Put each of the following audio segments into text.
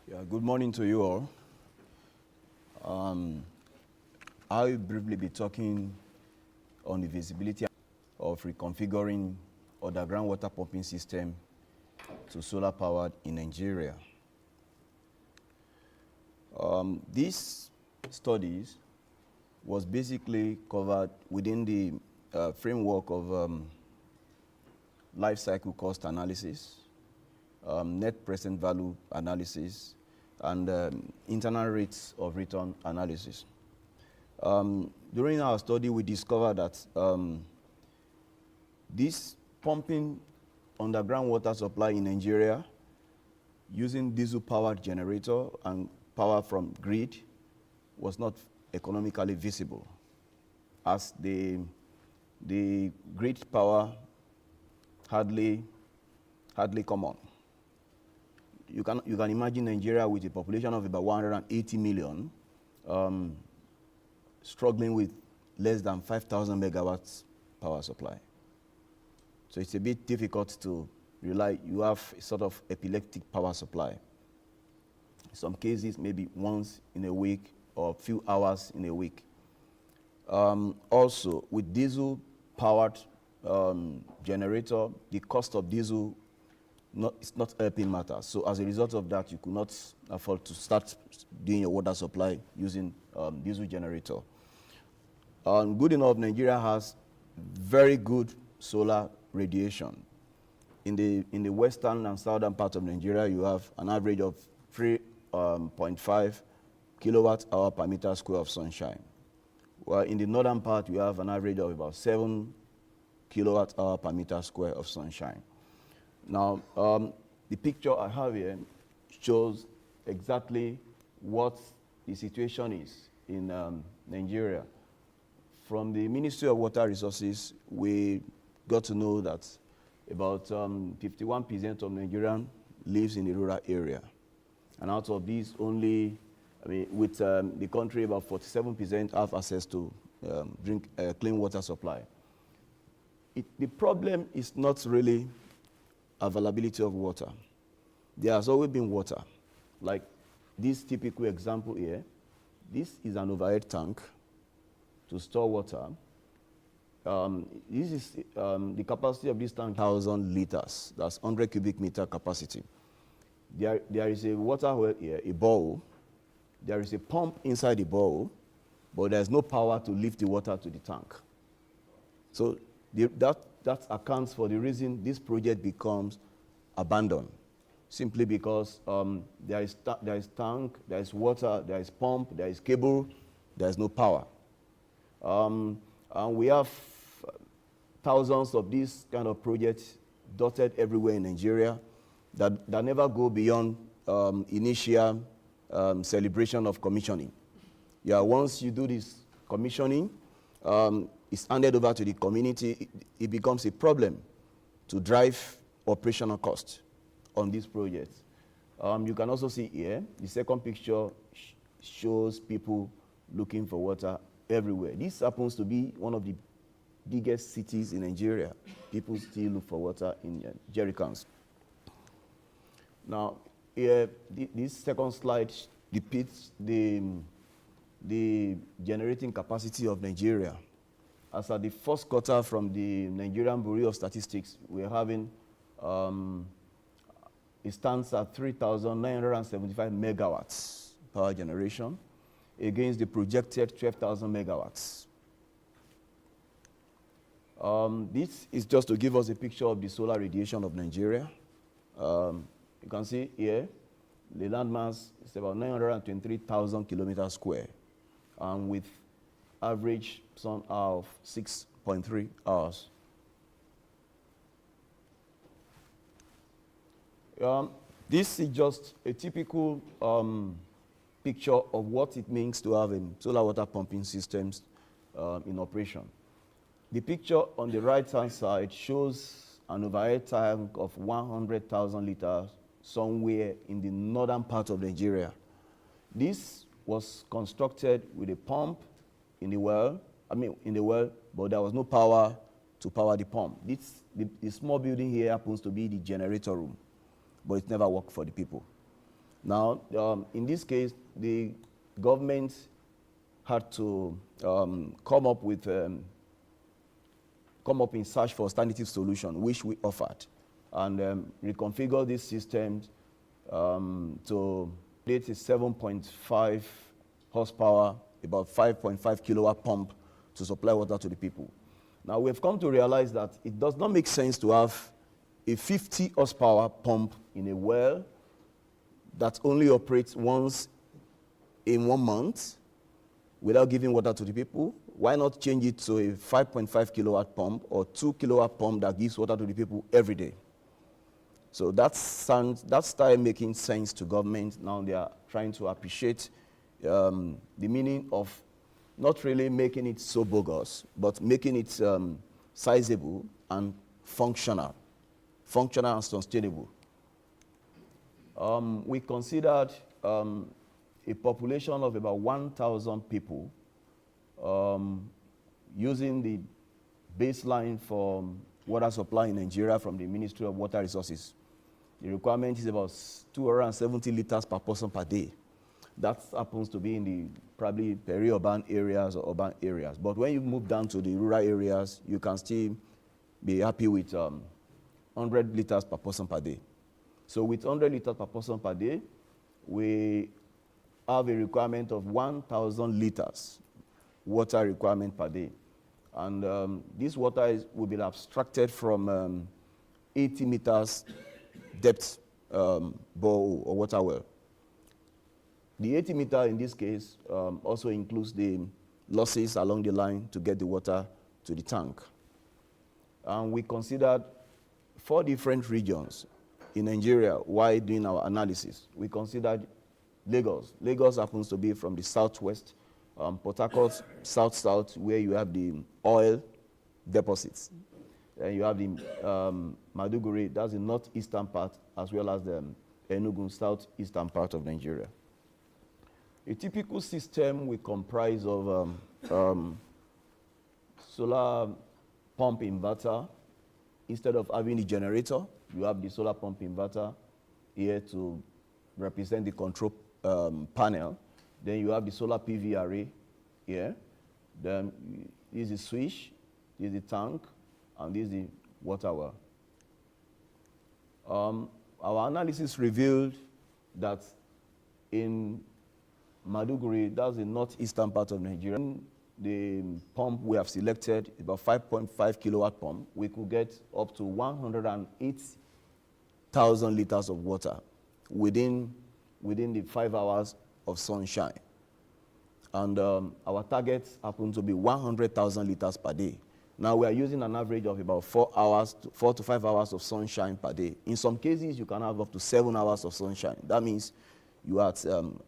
Yeah, good morning to you all. I'll briefly be talking on the visibility of reconfiguring underground water pumping system to solar powered in Nigeria. These studies was basically covered within the framework of life cycle cost analysis, net present value analysis, and internal rates of return analysis. During our study, we discovered that this pumping underground water supply in Nigeria using diesel-powered generator and power from grid was not economically visible, as the grid power hardly come on. You can imagine Nigeria with a population of about 180 million struggling with less than 5,000 megawatts power supply. So it's a bit difficult to rely. You have a sort of epileptic power supply. In some cases, maybe once in a week or a few hours in a week. Also, with diesel-powered generator, the cost of diesel it's not helping matters. So as a result of that, you could not afford to start doing your water supply using diesel generator. Good enough, Nigeria has very good solar radiation. In the western and southern part of Nigeria, you have an average of 3.5 kilowatt hour per meter square of sunshine. While in the northern part, you have an average of about 7 kilowatt hour per meter square of sunshine. Now, the picture I have here shows exactly what the situation is in Nigeria. From the Ministry of Water Resources, we got to know that about 51% of Nigerians lives in the rural area. And out of these, only, with the country, about 47% have access to clean water supply. The problem is not really availability of water. There has always been water. Like this typical example here, this is an overhead tank to store water. This is the capacity of this tank, 1,000 liters. That's 100 cubic meter capacity. There is a water well here, a bowl. There is a pump inside the bowl, but there's no power to lift the water to the tank. So that accounts for the reason this project becomes abandoned, simply because there is tank, there is water, there is pump, there is cable, there is no power. And we have thousands of these kind of projects dotted everywhere in Nigeria that never go beyond initial celebration of commissioning. Yeah, once you do this commissioning, it's handed over to the community. It becomes a problem to drive operational costs on these projects. You can also see here, the second picture shows people looking for water everywhere. This happens to be one of the biggest cities in Nigeria. People still look for water in jerry cans. Now, here, this second slide depicts the generating capacity of Nigeria. As at the first quarter from the Nigerian Bureau of Statistics, we're having, it stands at 3,975 megawatts power generation against the projected 12,000 megawatts. This is just to give us a picture of the solar radiation of Nigeria. You can see here, the landmass is about 923,000 kilometers square, and with average sun hour of 6.3 hours. This is just a typical picture of what it means to have solar water pumping systems in operation. The picture on the right-hand side shows an overhead tank of 100,000 liters somewhere in the northern part of Nigeria. This was constructed with a pump in the well, but there was no power to power the pump. The small building here happens to be the generator room, but it never worked for the people. Now, in this case, the government had to come up in search for alternative solution, which we offered, and reconfigure this system to create a 7.5 horsepower, about 5.5 kilowatt pump to supply water to the people. Now, we've come to realize that it does not make sense to have a 50 horsepower pump in a well that only operates once in 1 month without giving water to the people. Why not change it to a 5.5 kilowatt pump or 2 kilowatt pump that gives water to the people every day? So that started making sense to government. Now they are trying to appreciate the meaning of not really making it so bogus, but making it sizable and functional and sustainable. We considered a population of about 1,000 people using the baseline for water supply in Nigeria from the Ministry of Water Resources. The requirement is about 270 liters per person per day. That happens to be in the probably peri-urban areas or urban areas. But when you move down to the rural areas, you can still be happy with 100 liters per person per day. So with 100 liters per person per day, we have a requirement of 1,000 liters water requirement per day. And this water will be abstracted from 80 meters depth borehole or water well. The 80 meter in this case also includes the losses along the line to get the water to the tank. And we considered 4 different regions in Nigeria while doing our analysis. We considered Lagos. Lagos happens to be from the southwest, Port Harcourt, south-south, where you have the oil deposits. And you have the Maduguri, that's the northeastern part, as well as the Enugu, southeastern part of Nigeria. A typical system will comprise of solar pump inverter. Instead of having the generator, you have the solar pump inverter here to represent the control panel. Then you have the solar PV array here. Then this is the switch, this is the tank, and this is the water well. Our analysis revealed that in Maduguri, that's the northeastern part of Nigeria, the pump we have selected, about 5.5 kilowatt pump, we could get up to 108,000 liters of water within the 5 hours of sunshine. And our targets happen to be 100,000 liters per day. Now we are using an average of about 4 to 5 hours of sunshine per day. In some cases, you can have up to 7 hours of sunshine. That means you are at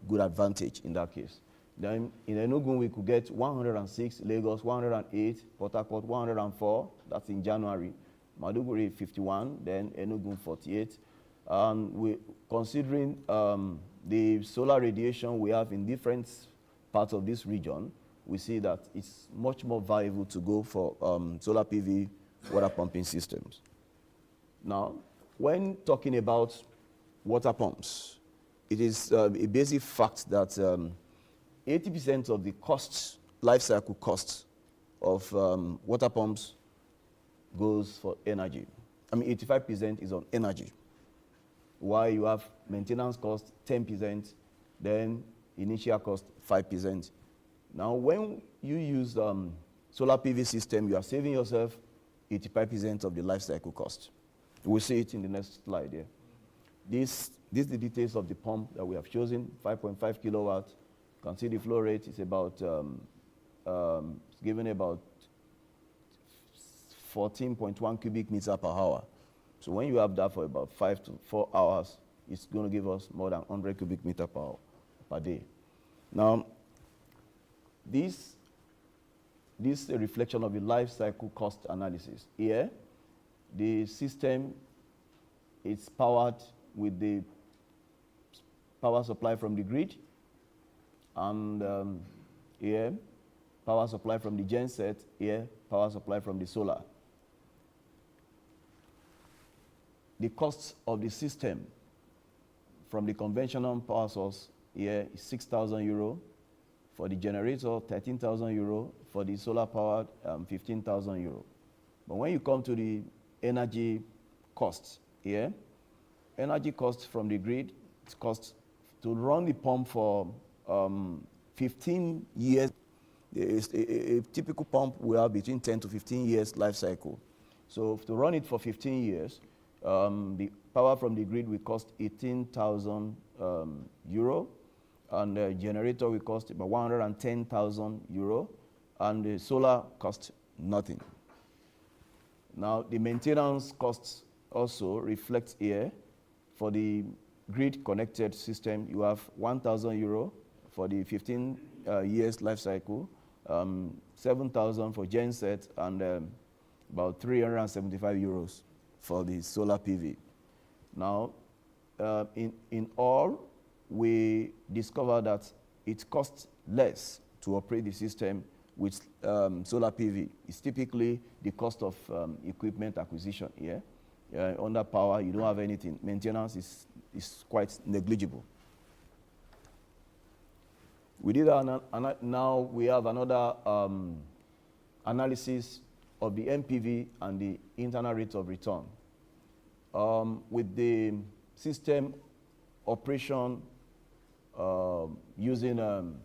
good advantage in that case. Then in Enugu, we could get 106, Lagos 108, Port Harcourt 104, that's in January. Maduguri 51, then Enugu 48. Considering the solar radiation we have in different parts of this region, we see that it's much more viable to go for solar PV water pumping systems. Now, when talking about water pumps, it is a basic fact that 80% of the costs, life cycle costs of water pumps goes for energy. I mean, 85% is on energy. While you have maintenance cost 10%, then initial cost 5%. Now, when you use solar PV system, you are saving yourself 85% of the life cycle cost. We'll see it in the next slide here. This is the details of the pump that we have chosen, 5.5 kilowatt. You can see the flow rate is about, it's given about 14.1 cubic meter per hour. So when you have that for about 5 to 4 hours, it's going to give us more than 100 cubic meter per hour per day. Now, this is a reflection of the life cycle cost analysis. Here, the system is powered with the power supply from the grid, and here, power supply from the genset, here, power supply from the solar. The costs of the system from the conventional power source here is 6,000 euro. For the generator, 13,000 euro. For the solar powered, 15,000 euro. But when you come to the energy costs here, energy costs from the grid, it costs to run the pump for 15 years. A typical pump will have between 10 to 15 years life cycle. So to run it for 15 years, the power from the grid will cost 18,000 euro, and the generator will cost about 110,000 euro, and the solar costs nothing. Now, the maintenance costs also reflect here. For the grid-connected system, you have 1,000 euro for the 15 years life cycle, 7,000 for genset, and about 375 euros for the solar PV. Now, in all, we discovered that it costs less to operate the system with solar PV. It's typically the cost of equipment acquisition here. Under power, you don't have anything. Maintenance is quite negligible. We did now we have another analysis of the MPV and the internal rate of return. With the system operation using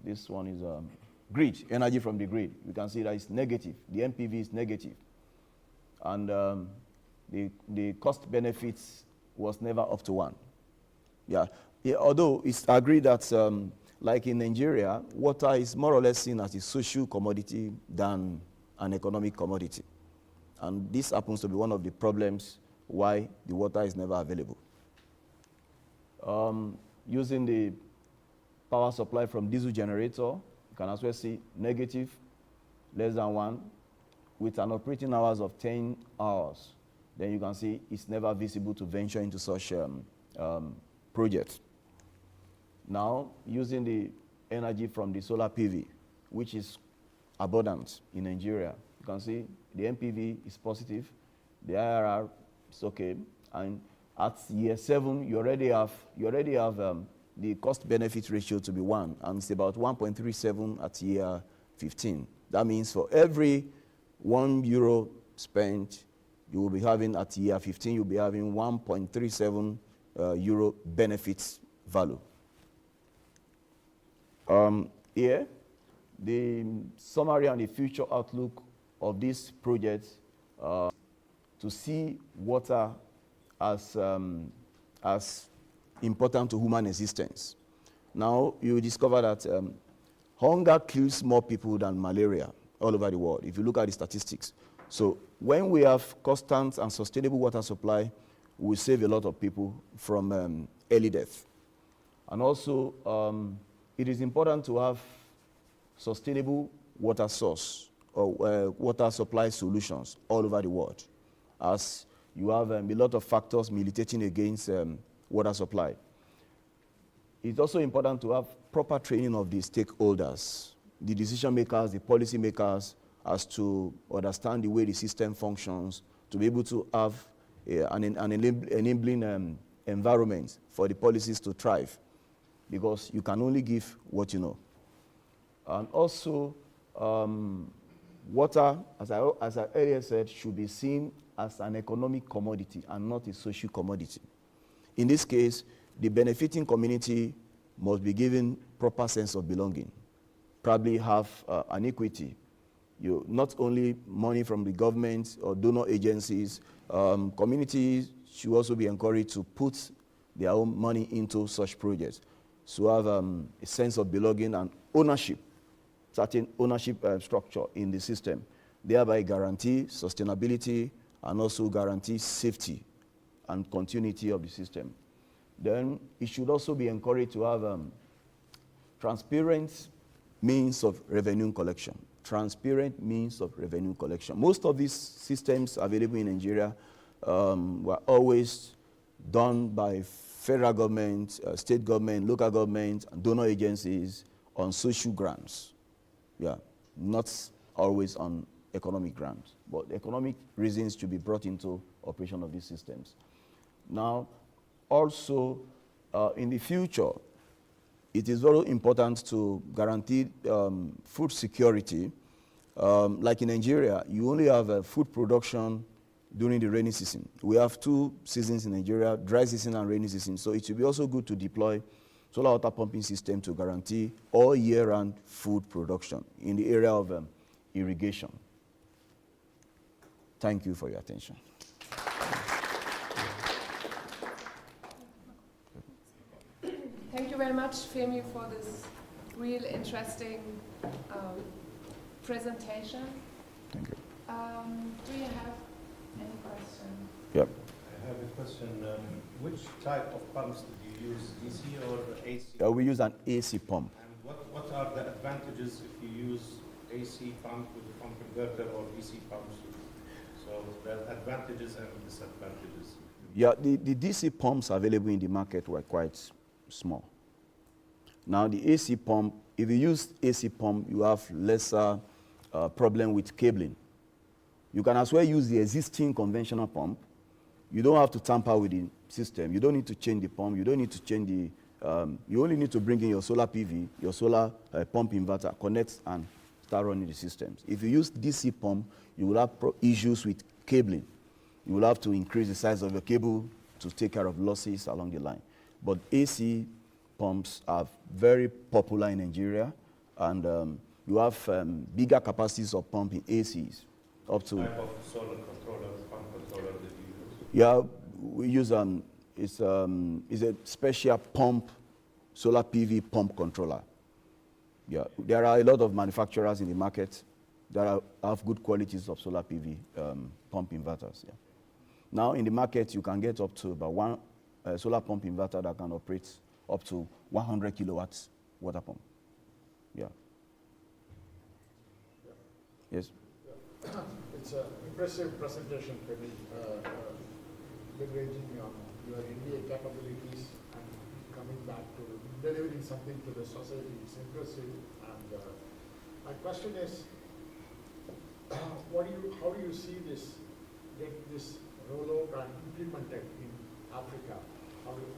this one is grid, energy from the grid. You can see that it's negative. The MPV is negative. And the cost benefits was never up to 1. Yeah, although it's agreed that like in Nigeria, water is more or less seen as a social commodity than an economic commodity. And this happens to be one of the problems why the water is never available. Using the power supply from diesel generator, you can as well see negative, less than 1, with an operating hours of 10 hours. Then you can see it's never visible to venture into such projects. Now, using the energy from the solar PV, which is abundant in Nigeria, you can see the MPV is positive, the IRR is okay, and at year 7, you already have the cost-benefit ratio to be 1, and it's about 1.37 at year 15. That means for every €1 spent, you will be having at year 15, you'll be having 1.37 euro benefits value. Here, the summary and the future outlook of this project to see water as important to human existence. Now, you discover that hunger kills more people than malaria all over the world, if you look at the statistics. So when we have constant and sustainable water supply, we save a lot of people from early death. And also, it is important to have sustainable water source or water supply solutions all over the world, as you have a lot of factors militating against water supply. It's also important to have proper training of the stakeholders, the decision makers, the policy makers, as to understand the way the system functions, to be able to have an enabling environment for the policies to thrive, because you can only give what you know. And also, water, as I earlier said, should be seen as an economic commodity and not a social commodity. In this case, the benefiting community must be given proper sense of belonging, probably have an equity. Not only money from the government or donor agencies, communities should also be encouraged to put their own money into such projects. So have a sense of belonging and ownership, certain ownership structure in the system, thereby guarantee sustainability and also guarantee safety and continuity of the system. Then it should also be encouraged to have transparent means of revenue collection. Transparent means of revenue collection. Most of these systems available in Nigeria were always done by federal government, state government, local government, and donor agencies on social grounds. Yeah, not always on economic grounds, but economic reasons to be brought into operation of these systems. Now, also, in the future, it is very important to guarantee food security. Like in Nigeria, you only have food production during the rainy season. We have 2 seasons in Nigeria, dry season and rainy season. So it will be also good to deploy solar water pumping system to guarantee all year-round food production in the area of irrigation. Thank you for your attention. Thank you very much, Femi, for this real interesting presentation. Thank you. Do you have any questions? Yep. I have a question. Which type of pumps did you use, DC or AC? We use an AC pump. And what are the advantages if you use AC pump with a pump converter or DC pumps? So the advantages and disadvantages. Yeah, the DC pumps available in the market were quite small. Now the AC pump, if you use AC pump, you have lesser problem with cabling. You can as well use the existing conventional pump. You don't have to tamper with the system. You don't need to change the pump. You don't need to change the, you only need to bring in your solar PV, your solar pump inverter, connect and start running the systems. If you use DC pump, you will have issues with cabling. You will have to increase the size of your cable to take care of losses along the line. But AC pumps are very popular in Nigeria, and you have bigger capacities of pump in ACs, up to. What type of solar controller, pump controller did you use? Yeah, we use it's a special pump, solar PV pump controller. Yeah, there are a lot of manufacturers in the market that have good qualities of solar PV pump inverters. Yeah. Now in the market, you can get up to about one solar pump inverter that can operate up to 100 kilowatts water pump. Yeah. Yes? Yeah. It's an impressive presentation, Femi, leveraging on your MBA capabilities and coming back to delivering something to the society. It's impressive. And my question is, how do you see get this rollout and implemented in Africa?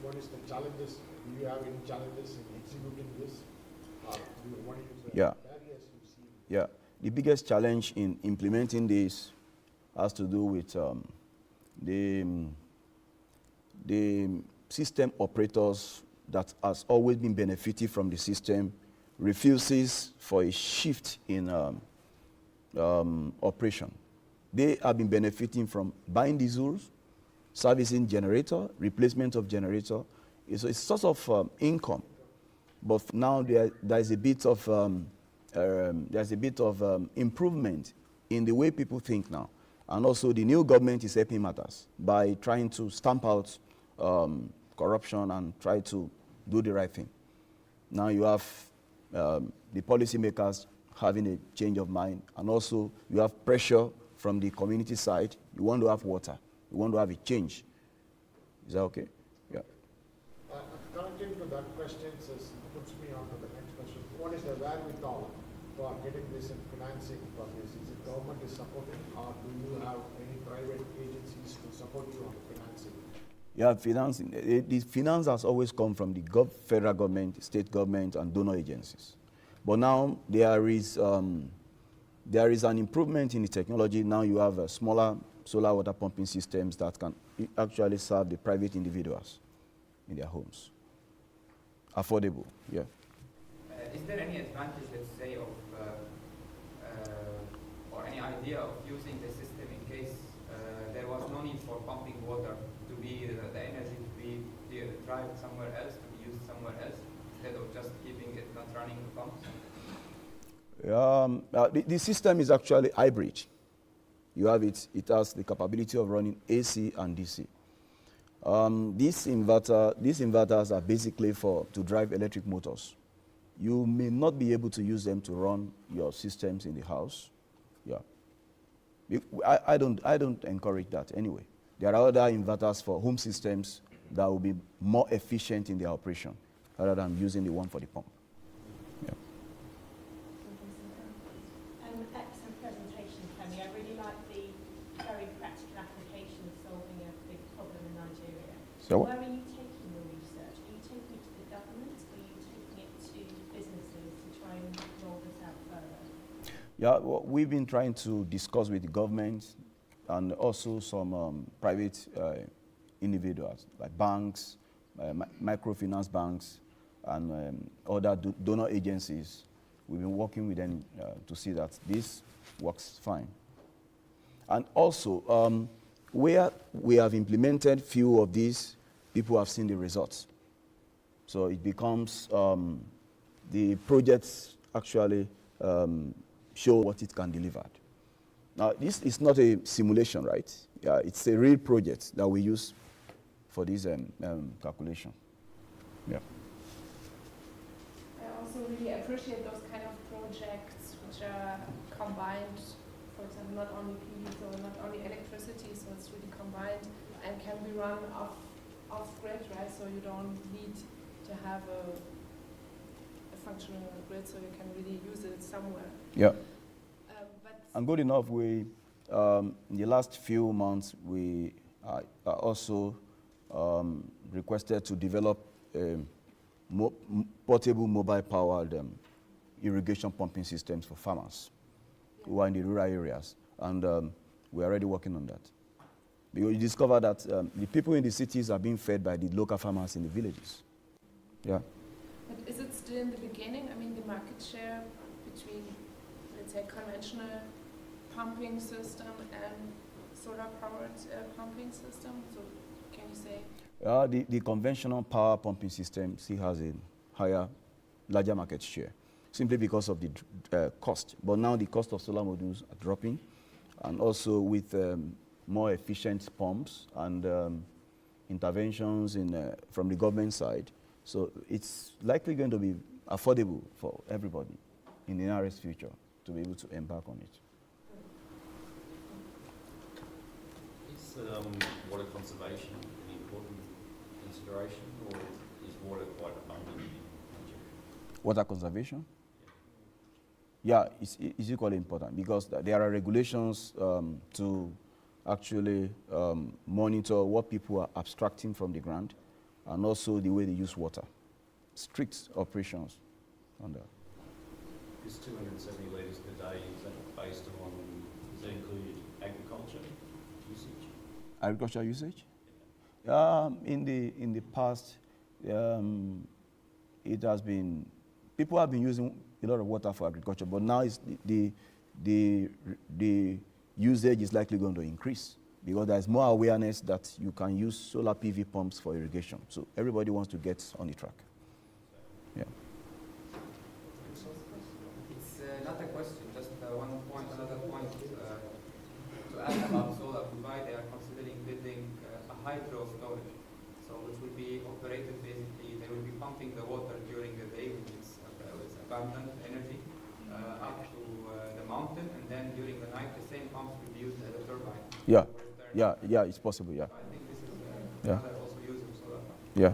What is the challenges? Do you have any challenges in executing this? What is the barriers you see? Yeah, the biggest challenge in implementing this has to do with the system operators that has always been benefiting from the system refuses for a shift in operation. They have been benefiting from buying diesels, servicing generator, replacement of generator. It's a source of income. But now there is a bit of improvement in the way people think now. And also the new government is helping matters by trying to stamp out corruption and try to do the right thing. Now you have the policymakers having a change of mind, and also you have pressure from the community side. You want to have water. You want to have a change. Is that okay? Yeah. Connecting to that question puts me on to the next question. What is the wherewithal for getting this in financing for this? Is it government is supporting, or do you have any private agencies to support you on financing? Yeah, financing. The finance has always come from the federal government, state government, and donor agencies. But now there is an improvement in the technology. Now you have smaller solar water pumping systems that can actually serve the private individuals in their homes. Affordable, yeah. Is there any advantage, let's say, of or any idea of using the system in case there was no need for pumping water to be the energy to be derived somewhere else, to be used somewhere else, instead of just keeping it not running the pumps? The system is actually hybrid. You have it has the capability of running AC and DC. These inverters are basically to drive electric motors. You may not be able to use them to run your systems in the house. Yeah. I don't encourage that anyway. There are other inverters for home systems that will be more efficient in their operation rather than using the one for the pump. Yeah. Excellent presentation, Femi. I really like the very practical application of solving a big problem in Nigeria. So where are you taking Yeah, well, we've been trying to discuss with the government and also some private individuals like banks, microfinance banks, and other donor agencies. We've been working with them to see that this works fine. And also, where we have implemented few of these, people have seen the results. So it becomes, the projects actually show what it can deliver. Now, this is not a simulation, right? Yeah, it's a real project that we use for this calculation. Yeah. I also really appreciate those kind of projects which are combined, for example, not only PV, so not only electricity, so it's really combined and can be run off grid, right? So you don't need to have a functional grid, so you can really use it somewhere. Yeah. And good enough, we, in the last few months, we also requested to develop portable mobile-powered irrigation pumping systems for farmers who are in the rural areas. And we're already working on that. Because you discover that the people in the cities are being fed by the local farmers in the villages. Yeah. But is it still in the beginning? I mean, the market share between, let's say, conventional pumping system and solar-powered pumping system? So can you say? The conventional power pumping system still has a larger market share, simply because of the cost. But now the cost of solar modules are dropping, and also with more efficient pumps and interventions from the government side. So it's likely going to be affordable for everybody in the nearest future to be able to embark on it. Is water conservation an important consideration, or is water quite abundant in Nigeria? Water conservation? Yeah, it's equally important because there are regulations to actually monitor what people are abstracting from the ground and also the way they use water. Strict operations on that. This 270 litres per day, is that based on, does that include agriculture usage? Agricultural usage? In the past, it has been, people have been using a lot of water for agriculture, but now it's the usage is likely going to increase because there's more awareness that you can use solar PV pumps for irrigation. So everybody wants to get on the track. Yeah. It's not a question, just another point to add about solar. Dubai, they are considering building a hydro storage, so which will be operated basically, they will be pumping the water during the day when it's abundant energy up to the mountain, and then during the night the same pumps will be used as a turbine. Yeah, it's possible, yeah. So I think this is Yeah. another also use of solar. Yeah.